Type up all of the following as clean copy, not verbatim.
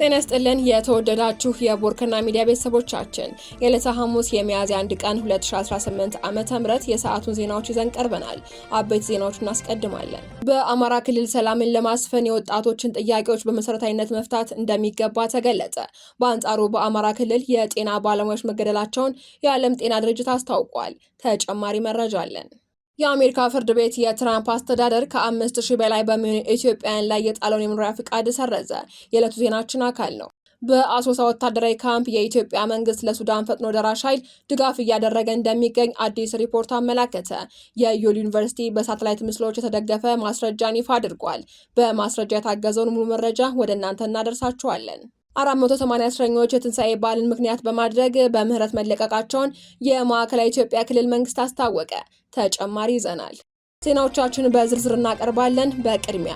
ጤና ይስጥልን የተወደዳችሁ የቦርከና ሚዲያ ቤተሰቦቻችን የዕለተ ሐሙስ የሚያዝያ 1 ቀን 2018 ዓ.ም የሰዓቱን ዜናዎች ይዘን ቀርበናል። አበይት ዜናዎችን እናስቀድማለን። በአማራ ክልል ሰላምን ለማስፈን የወጣቶችን ጥያቄዎች በመሰረታዊነት መፍታት እንደሚገባ ተገለጸ። በአንጻሩ በአማራ ክልል የጤና ባለሙያዎች መገደላቸውን የዓለም ጤና ድርጅት አስታውቋል። ተጨማሪ መረጃ አለን። የአሜሪካ ፍርድ ቤት የትራምፕ አስተዳደር ከ5000 በላይ በሚሆኑ ኢትዮጵያውያን ላይ የጣለውን የመኖሪያ ፍቃድ ሰረዘ። የዕለቱ ዜናችን አካል ነው። በአሶሳ ወታደራዊ ካምፕ የኢትዮጵያ መንግስት ለሱዳን ፈጥኖ ደራሽ ኃይል ድጋፍ እያደረገ እንደሚገኝ አዲስ ሪፖርት አመላከተ። የዩል ዩኒቨርሲቲ በሳተላይት ምስሎች የተደገፈ ማስረጃን ይፋ አድርጓል። በማስረጃ የታገዘውን ሙሉ መረጃ ወደ እናንተ እናደርሳችኋለን። 480 እስረኞች የትንሣኤ በዓልን ምክንያት በማድረግ በምህረት መለቀቃቸውን የማዕከላዊ ኢትዮጵያ ክልል መንግስት አስታወቀ። ተጨማሪ ይዘናል። ዜናዎቻችን በዝርዝር እናቀርባለን። በቅድሚያ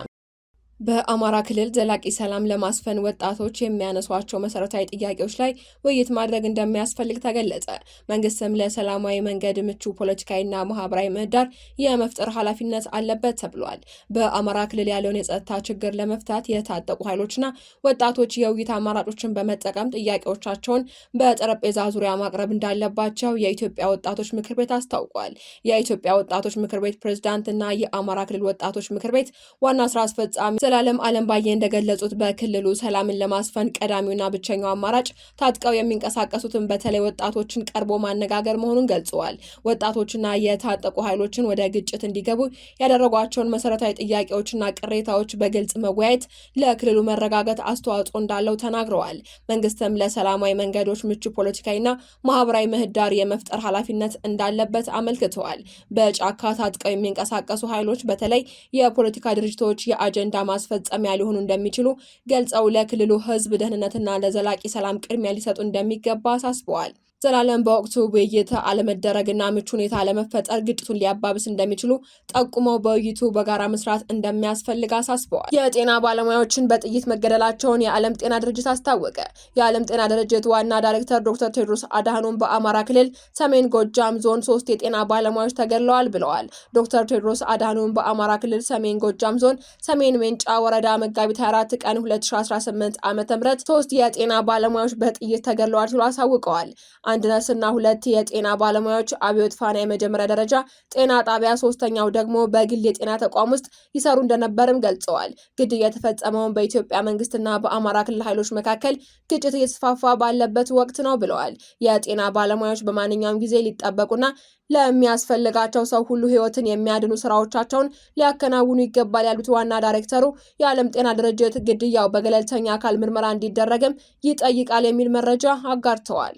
በአማራ ክልል ዘላቂ ሰላም ለማስፈን ወጣቶች የሚያነሷቸው መሰረታዊ ጥያቄዎች ላይ ውይይት ማድረግ እንደሚያስፈልግ ተገለጸ። መንግስትም ለሰላማዊ መንገድ ምቹ ፖለቲካዊና ማህበራዊ ምህዳር የመፍጠር ኃላፊነት አለበት ተብሏል። በአማራ ክልል ያለውን የጸጥታ ችግር ለመፍታት የታጠቁ ኃይሎችና ወጣቶች የውይይት አማራጮችን በመጠቀም ጥያቄዎቻቸውን በጠረጴዛ ዙሪያ ማቅረብ እንዳለባቸው የኢትዮጵያ ወጣቶች ምክር ቤት አስታውቋል። የኢትዮጵያ ወጣቶች ምክር ቤት ፕሬዝዳንትና የአማራ ክልል ወጣቶች ምክር ቤት ዋና ስራ አስፈጻሚ ዘላለም ባየ እንደገለጹት በክልሉ ሰላምን ለማስፈን ቀዳሚውና ብቸኛው አማራጭ ታጥቀው የሚንቀሳቀሱትን በተለይ ወጣቶችን ቀርቦ ማነጋገር መሆኑን ገልጸዋል። ወጣቶችና የታጠቁ ኃይሎችን ወደ ግጭት እንዲገቡ ያደረጓቸውን መሰረታዊ ጥያቄዎችና ቅሬታዎች በግልጽ መወያየት ለክልሉ መረጋጋት አስተዋጽኦ እንዳለው ተናግረዋል። መንግስትም ለሰላማዊ መንገዶች ምቹ ፖለቲካዊና ማህበራዊ ምህዳር የመፍጠር ኃላፊነት እንዳለበት አመልክተዋል። በጫካ ታጥቀው የሚንቀሳቀሱ ኃይሎች በተለይ የፖለቲካ ድርጅቶች የአጀንዳ ማስፈጸሚያ ሊሆኑ እንደሚችሉ ገልጸው ለክልሉ ሕዝብ ደህንነትና ለዘላቂ ሰላም ቅድሚያ ሊሰጡ እንደሚገባ አሳስበዋል። ዘላለም በወቅቱ ውይይት አለመደረግና ምቹ ሁኔታ አለመፈጠር ግጭቱን ሊያባብስ እንደሚችሉ ጠቁመው በውይይቱ በጋራ መስራት እንደሚያስፈልግ አሳስበዋል። የጤና ባለሙያዎችን በጥይት መገደላቸውን የዓለም ጤና ድርጅት አስታወቀ። የዓለም ጤና ድርጅት ዋና ዳይሬክተር ዶክተር ቴድሮስ አድሃኖም በአማራ ክልል ሰሜን ጎጃም ዞን 3 የጤና ባለሙያዎች ተገድለዋል ብለዋል። ዶክተር ቴድሮስ አድሃኖም በአማራ ክልል ሰሜን ጎጃም ዞን ሰሜን ሜንጫ ወረዳ መጋቢት 24 ቀን 2018 ዓ.ም 3 የጤና ባለሙያዎች በጥይት ተገድለዋል ሲሉ አሳውቀዋል። አንድ ነርስና 2 የጤና ባለሙያዎች አብዮት ፋና የመጀመሪያ ደረጃ ጤና ጣቢያ፣ 3ኛው ደግሞ በግል የጤና ተቋም ውስጥ ይሰሩ እንደነበርም ገልጸዋል። ግድያ የተፈጸመውን በኢትዮጵያ መንግስትና በአማራ ክልል ኃይሎች መካከል ግጭት እየተስፋፋ ባለበት ወቅት ነው ብለዋል። የጤና ባለሙያዎች በማንኛውም ጊዜ ሊጠበቁና ለሚያስፈልጋቸው ሰው ሁሉ ህይወትን የሚያድኑ ስራዎቻቸውን ሊያከናውኑ ይገባል ያሉት ዋና ዳይሬክተሩ የዓለም ጤና ድርጅት ግድያው በገለልተኛ አካል ምርመራ እንዲደረግም ይጠይቃል የሚል መረጃ አጋርተዋል።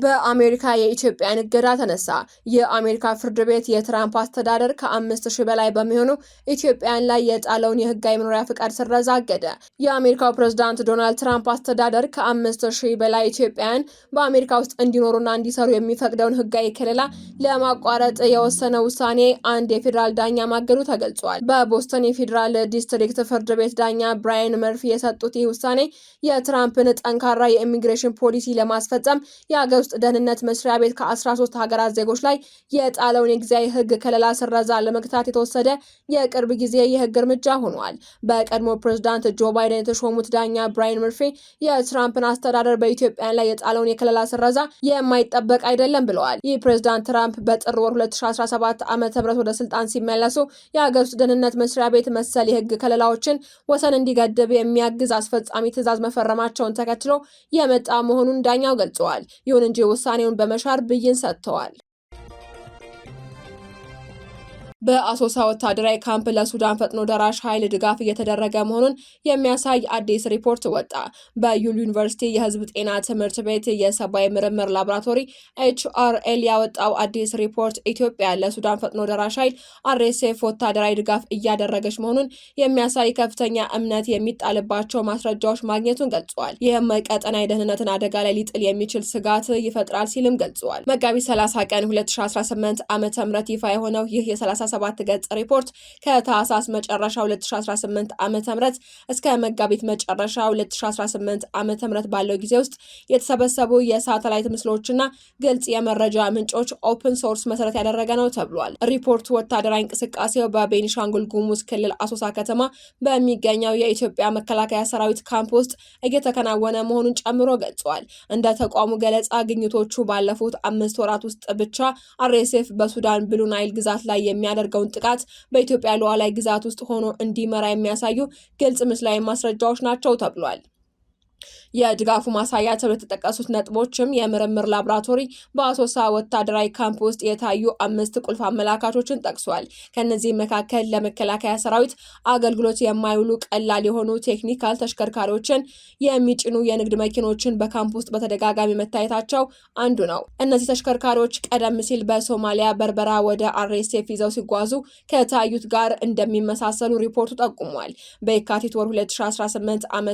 በአሜሪካ የኢትዮጵያን እገዳ ተነሳ። የአሜሪካ ፍርድ ቤት የትራምፕ አስተዳደር ከ5000 በላይ በሚሆኑ ኢትዮጵያውያን ላይ የጣለውን የህጋዊ መኖሪያ ፍቃድ ስረዛ አገደ። የአሜሪካው ፕሬዝዳንት ዶናልድ ትራምፕ አስተዳደር ከ5000 በላይ ኢትዮጵያውያን በአሜሪካ ውስጥ እንዲኖሩና እንዲሰሩ የሚፈቅደውን ህጋዊ ከለላ ለማቋረጥ የወሰነ ውሳኔ አንድ የፌዴራል ዳኛ ማገዱ ተገልጿል። በቦስተን የፌዴራል ዲስትሪክት ፍርድ ቤት ዳኛ ብራያን መርፊ የሰጡት ይህ ውሳኔ የትራምፕን ጠንካራ የኢሚግሬሽን ፖሊሲ ለማስፈጸም የአገር ውስጥ ደህንነት መስሪያ ቤት ከ13 ሀገራት ዜጎች ላይ የጣለውን የጊዜያዊ ህግ ከለላ ስረዛ ለመግታት የተወሰደ የቅርብ ጊዜ የህግ እርምጃ ሆኗል። በቀድሞ ፕሬዝዳንት ጆ ባይደን የተሾሙት ዳኛ ብራያን መርፊ የትራምፕን አስተዳደር በኢትዮጵያን ላይ የጣለውን የከለላ ስረዛ የማይጠበቅ አይደለም ብለዋል። ይህ ፕሬዝዳንት ትራምፕ በጥር ወር 2017 ዓ.ም ወደ ስልጣን ሲመለሱ የሀገር ውስጥ ደህንነት መስሪያ ቤት መሰል የህግ ከለላዎችን ወሰን እንዲገድብ የሚያግዝ አስፈጻሚ ትዕዛዝ መፈረማቸውን ተከትሎ የመጣ መሆኑን ዳኛው ገልጸዋል። ይሁን እንጂ ውሳኔውን በመሻር ብይን ሰጥተዋል። በአሶሳ ወታደራዊ ካምፕ ለሱዳን ፈጥኖ ደራሽ ኃይል ድጋፍ እየተደረገ መሆኑን የሚያሳይ አዲስ ሪፖርት ወጣ። በዩል ዩኒቨርሲቲ የህዝብ ጤና ትምህርት ቤት የሰብአዊ ምርምር ላቦራቶሪ HRL ያወጣው አዲስ ሪፖርት ኢትዮጵያ ለሱዳን ፈጥኖ ደራሽ ኃይል RSF ወታደራዊ ድጋፍ እያደረገች መሆኑን የሚያሳይ ከፍተኛ እምነት የሚጣልባቸው ማስረጃዎች ማግኘቱን ገልጿል። ይህም ቀጠናዊ ደህንነትን አደጋ ላይ ሊጥል የሚችል ስጋት ይፈጥራል ሲልም ገልጿል። መጋቢት 30 ቀን 2018 ዓ.ም ይፋ የሆነው ይህ የ30 17 ገጽ ሪፖርት ከታህሳስ መጨረሻ 2018 ዓ.ም እስከ መጋቢት መጨረሻ 2018 ዓ.ም ባለው ጊዜ ውስጥ የተሰበሰቡ የሳተላይት ምስሎችና ግልጽ የመረጃ ምንጮች ኦፕን ሶርስ መሰረት ያደረገ ነው ተብሏል። ሪፖርቱ ወታደራዊ እንቅስቃሴው በቤኒሻንጉል ጉሙዝ ክልል አሶሳ ከተማ በሚገኘው የኢትዮጵያ መከላከያ ሰራዊት ካምፕ ውስጥ እየተከናወነ መሆኑን ጨምሮ ገልጿል። እንደ ተቋሙ ገለጻ ግኝቶቹ ባለፉት 5 ወራት ውስጥ ብቻ አርኤስኤፍ በሱዳን ብሉ ናይል ግዛት ላይ የሚያደርገውን ጥቃት በኢትዮጵያ ሉዓላዊ ግዛት ውስጥ ሆኖ እንዲመራ የሚያሳዩ ግልጽ ምስላዊ ማስረጃዎች ናቸው ተብሏል። የድጋፉ ማሳያ ተብሎ የተጠቀሱት ነጥቦችም የምርምር ላቦራቶሪ በአሶሳ ወታደራዊ ካምፕ ውስጥ የታዩ 5 ቁልፍ አመላካቾችን ጠቅሷል። ከነዚህ መካከል ለመከላከያ ሰራዊት አገልግሎት የማይውሉ ቀላል የሆኑ ቴክኒካል ተሽከርካሪዎችን የሚጭኑ የንግድ መኪኖችን በካምፕ ውስጥ በተደጋጋሚ መታየታቸው አንዱ ነው። እነዚህ ተሽከርካሪዎች ቀደም ሲል በሶማሊያ በርበራ ወደ አርኤስኤፍ ይዘው ሲጓዙ ከታዩት ጋር እንደሚመሳሰሉ ሪፖርቱ ጠቁሟል። በየካቲት ወር 2018 ዓ.ም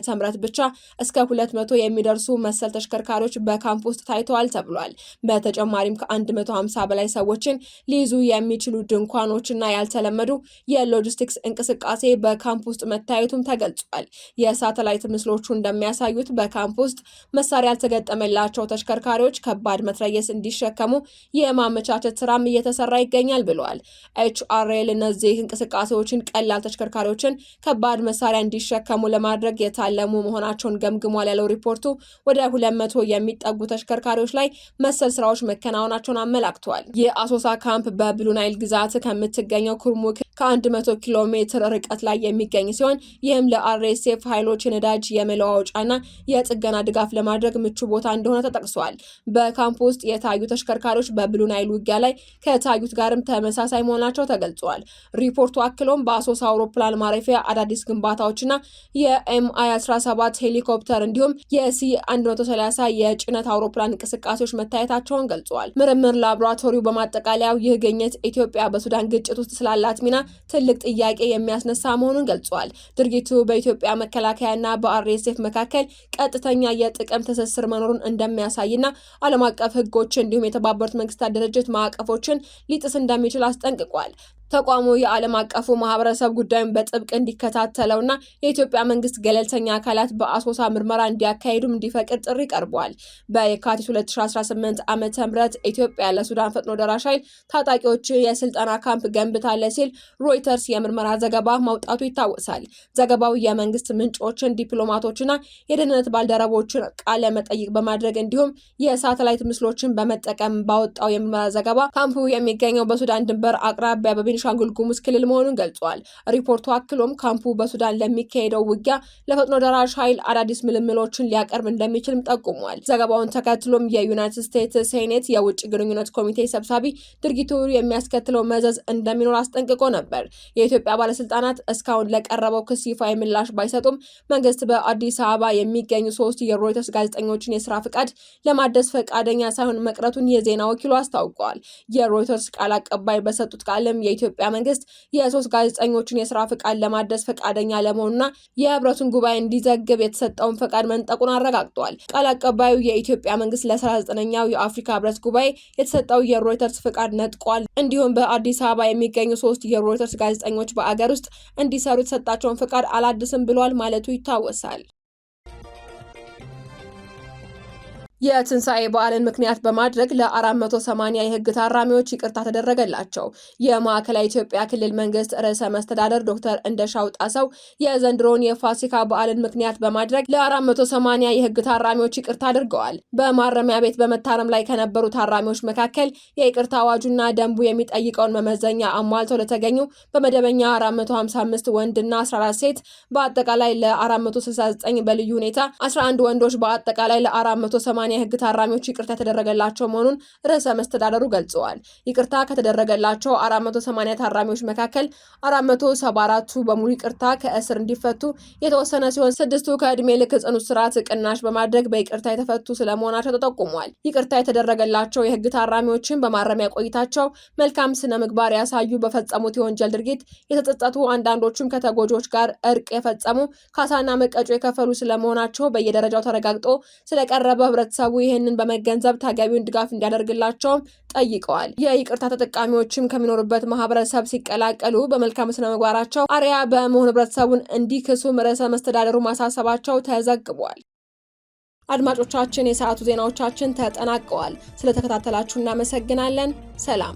ብቻ እስከ 200 የሚደርሱ መሰል ተሽከርካሪዎች በካምፕ ውስጥ ታይተዋል ተብሏል። በተጨማሪም ከ150 በላይ ሰዎችን ሊይዙ የሚችሉ ድንኳኖችና ያልተለመዱ የሎጂስቲክስ እንቅስቃሴ በካምፕ ውስጥ መታየቱም ተገልጿል። የሳተላይት ምስሎቹ እንደሚያሳዩት በካምፕ ውስጥ መሳሪያ ያልተገጠመላቸው ተሽከርካሪዎች ከባድ መትረየስ እንዲሸከሙ የማመቻቸት ስራም እየተሰራ ይገኛል ብለዋል። ኤችአርኤል እነዚህ እንቅስቃሴዎችን ቀላል ተሽከርካሪዎችን ከባድ መሳሪያ እንዲሸከሙ ለማድረግ የታለሙ መሆናቸውን ገምግሟል ያለው ሪፖርቱ ወደ 200 የሚጠጉ ተሽከርካሪዎች ላይ መሰል ስራዎች መከናወናቸውን አመላክተዋል። የአሶሳ ካምፕ በብሉ ናይል ግዛት ከምትገኘው ኩርሙክ ከ100 ኪሎ ሜትር ርቀት ላይ የሚገኝ ሲሆን ይህም ለአርኤስኤፍ ኃይሎች የነዳጅ የመለዋወጫና የጥገና ድጋፍ ለማድረግ ምቹ ቦታ እንደሆነ ተጠቅሷል። በካምፕ ውስጥ የታዩ ተሽከርካሪዎች በብሉ ናይል ውጊያ ላይ ከታዩት ጋርም ተመሳሳይ መሆናቸው ተገልጿል። ሪፖርቱ አክሎም በአሶሳ አውሮፕላን ማረፊያ አዳዲስ ግንባታዎችና የኤምአይ 17 ሄሊኮፕተር እንዲሁም የሲ130 የጭነት አውሮፕላን እንቅስቃሴዎች መታየታቸውን ገልጿል። ምርምር ላቦራቶሪው በማጠቃለያው ይህ ግኝት ኢትዮጵያ በሱዳን ግጭት ውስጥ ስላላት ሚና ትልቅ ጥያቄ የሚያስነሳ መሆኑን ገልጿል። ድርጊቱ በኢትዮጵያ መከላከያና በአርኤስኤፍ መካከል ቀጥተኛ የጥቅም ትስስር መኖሩን እንደሚያሳይና ዓለም አቀፍ ሕጎች እንዲሁም የተባበሩት መንግስታት ድርጅት ማዕቀፎችን ሊጥስ እንደሚችል አስጠንቅቋል። ተቋሙ የዓለም አቀፉ ማህበረሰብ ጉዳዩን በጥብቅ እንዲከታተለውና የኢትዮጵያ መንግስት ገለልተኛ አካላት በአሶሳ ምርመራ እንዲያካሂዱም እንዲፈቅድ ጥሪ ቀርቧል። በየካቲት 2018 ዓ.ም ኢትዮጵያ ለሱዳን ፈጥኖ ደራሽ ኃይል ታጣቂዎች የስልጠና ካምፕ ገንብታለች ሲል ሮይተርስ የምርመራ ዘገባ ማውጣቱ ይታወሳል። ዘገባው የመንግስት ምንጮችን፣ ዲፕሎማቶችና የደህንነት ባልደረቦችን ቃለ መጠይቅ በማድረግ እንዲሁም የሳተላይት ምስሎችን በመጠቀም ባወጣው የምርመራ ዘገባ ካምፑ የሚገኘው በሱዳን ድንበር አቅራቢያ ቤኒሻንጉል ጉሙዝ ክልል መሆኑን ገልጿል። ሪፖርቱ አክሎም ካምፑ በሱዳን ለሚካሄደው ውጊያ ለፈጥኖ ደራሽ ኃይል አዳዲስ ምልምሎችን ሊያቀርብ እንደሚችልም ጠቁሟል። ዘገባውን ተከትሎም የዩናይትድ ስቴትስ ሴኔት የውጭ ግንኙነት ኮሚቴ ሰብሳቢ ድርጊቱ የሚያስከትለው መዘዝ እንደሚኖር አስጠንቅቆ ነበር። የኢትዮጵያ ባለስልጣናት እስካሁን ለቀረበው ክስ ይፋዊ ምላሽ ባይሰጡም መንግስት በአዲስ አበባ የሚገኙ 3 የሮይተርስ ጋዜጠኞችን የስራ ፍቃድ ለማደስ ፈቃደኛ ሳይሆን መቅረቱን የዜና ወኪሉ አስታውቋል። የሮይተርስ ቃል አቀባይ በሰጡት ቃልም የኢትዮጵያ መንግስት የ3 ጋዜጠኞችን የስራ ፍቃድ ለማደስ ፈቃደኛ ለመሆኑና የህብረቱን ጉባኤ እንዲዘግብ የተሰጠውን ፈቃድ መንጠቁን አረጋግጧል። ቃል አቀባዩ የኢትዮጵያ መንግስት ለ39ኛው የአፍሪካ ህብረት ጉባኤ የተሰጠው የሮይተርስ ፍቃድ ነጥቋል፣ እንዲሁም በአዲስ አበባ የሚገኙ 3 የሮይተርስ ጋዜጠኞች በአገር ውስጥ እንዲሰሩ የተሰጣቸውን ፍቃድ አላድስም ብሏል ማለቱ ይታወሳል። የትንሣኤ በዓልን ምክንያት በማድረግ ለ480 የህግ ታራሚዎች ይቅርታ ተደረገላቸው። የማዕከላዊ ኢትዮጵያ ክልል መንግስት ርዕሰ መስተዳደር ዶክተር እንደሻው ጣሰው የዘንድሮውን የፋሲካ በዓልን ምክንያት በማድረግ ለ480 የህግ ታራሚዎች ይቅርታ አድርገዋል። በማረሚያ ቤት በመታረም ላይ ከነበሩ ታራሚዎች መካከል የይቅርታ አዋጁና ደንቡ የሚጠይቀውን መመዘኛ አሟልተው ለተገኙ በመደበኛ 455 ወንድና 14 ሴት በአጠቃላይ ለ469 በልዩ ሁኔታ 11 ወንዶች በአጠቃላይ ለ480 የህግ ታራሚዎች ይቅርታ የተደረገላቸው መሆኑን ርዕሰ መስተዳደሩ ገልጸዋል። ይቅርታ ከተደረገላቸው 480 ታራሚዎች መካከል 474ቱ በሙሉ ይቅርታ ከእስር እንዲፈቱ የተወሰነ ሲሆን 6ቱ ከዕድሜ ልክ ጽኑ እስራት ቅናሽ በማድረግ በይቅርታ የተፈቱ ስለመሆናቸው ተጠቁሟል። ይቅርታ የተደረገላቸው የህግ ታራሚዎችን በማረሚያ ቆይታቸው መልካም ስነ ምግባር ያሳዩ፣ በፈጸሙት የወንጀል ድርጊት የተጸጸቱ፣ አንዳንዶቹም ከተጎጂዎች ጋር እርቅ የፈጸሙ፣ ካሳና መቀጮ የከፈሉ ስለመሆናቸው በየደረጃው ተረጋግጦ ስለቀረበ ህብረተሰቡ ህብረተሰቡ ይህንን በመገንዘብ ተገቢውን ድጋፍ እንዲያደርግላቸውም ጠይቀዋል። የይቅርታ ተጠቃሚዎችም ከሚኖሩበት ማህበረሰብ ሲቀላቀሉ በመልካም ስነ ምግባራቸው አርአያ በመሆን ህብረተሰቡን እንዲክሱ ርዕሰ መስተዳድሩ ማሳሰባቸው ተዘግቧል። አድማጮቻችን፣ የሰዓቱ ዜናዎቻችን ተጠናቀዋል። ስለተከታተላችሁ እናመሰግናለን። ሰላም።